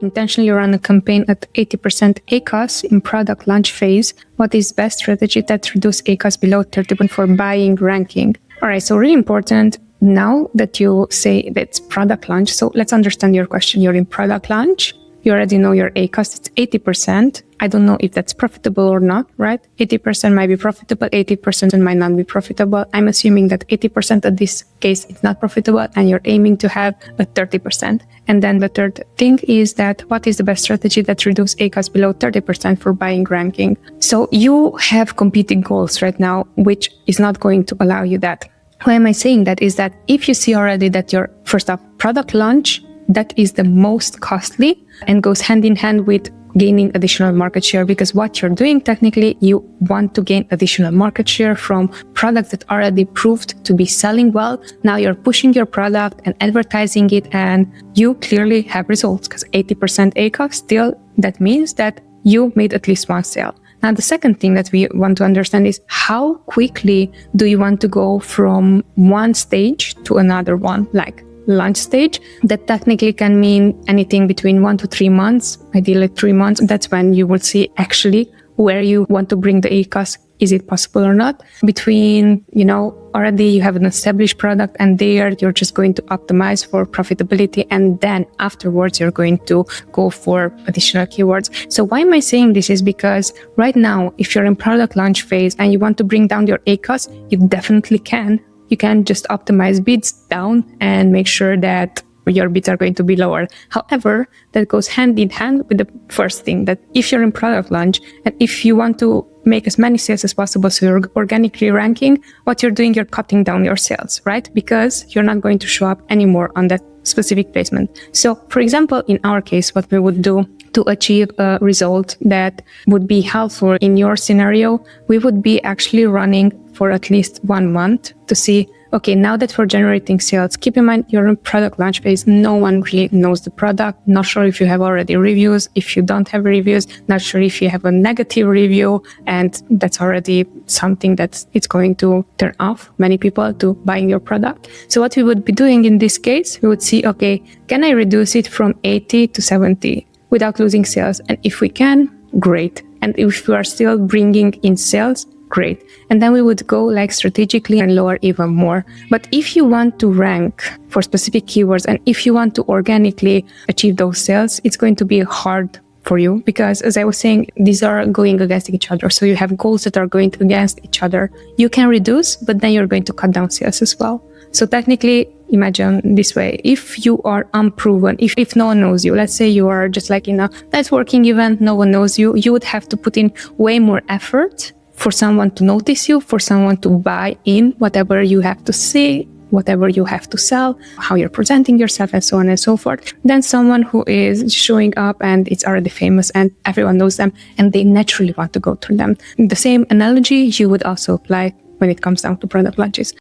intentionally run a campaign at 80% ACOS in product launch phase, what is best strategy that reduce ACOS below 30% for buying ranking? All right, so really important now that you say that's product launch. So let's understand your question. You're in product launch. You already know your ACOS, it's 80%. I don't know if that's profitable or not, right? 80% might be profitable, 80% might not be profitable. I'm assuming that 80% of this case is not profitable and you're aiming to have a 30%. And then the third thing is that what is the best strategy that reduce ACOS below 30% for buying ranking? So you have competing goals right now, which is not going to allow you that. Why am I saying that? Is that if you see already that your first off product launch, that is the most costly and goes hand in hand with gaining additional market share, because what you're doing technically, you want to gain additional market share from products that already proved to be selling well. Now you're pushing your product and advertising it, and you clearly have results because 80% ACOS still, that means that you made at least one sale. Now, the second thing that we want to understand is how quickly do you want to go from one stage to another one, like launch stage. That technically can mean anything between 1 to 3 months, ideally 3 months. That's when you will see actually where you want to bring the ACOS. Is it possible or not? Between, already you have an established product and there you're just going to optimize for profitability. And then afterwards, you're going to go for additional keywords. So why am I saying this is because right now, if you're in product launch phase and you want to bring down your ACOS, you definitely can. You can just optimize bids down and make sure that your bids are going to be lower. However, that goes hand in hand with the first thing, that if you're in product launch and if you want to make as many sales as possible, so you're organically ranking, what you're doing, you're cutting down your sales, right? Because you're not going to show up anymore on that specific placement. So for example, in our case, what we would do to achieve a result that would be helpful in your scenario, we would be actually running for at least 1 month to see, okay, now that we're generating sales, keep in mind you're in product launch phase. No one really knows the product. Not sure if you have already reviews. If you don't have reviews, not sure if you have a negative review. And that's already something that it's going to turn off many people to buying your product. So what we would be doing in this case, we would see, okay, can I reduce it from 80 to 70 without losing sales? And if we can, great. And if we are still bringing in sales, great. And then we would go like strategically and lower even more. But if you want to rank for specific keywords and if you want to organically achieve those sales, it's going to be hard for you because, as I was saying, these are going against each other. So you have goals that are going against each other. You can reduce, but then you're going to cut down sales as well. So technically, imagine this way. If you are unproven, if no one knows you, let's say you are just like in a networking event, no one knows you, you would have to put in way more effort for someone to notice you, for someone to buy in whatever you have to say, whatever you have to sell, how you're presenting yourself, and so on and so forth. Then someone who is showing up and it's already famous and everyone knows them and they naturally want to go through them. The same analogy you would also apply when it comes down to product launches.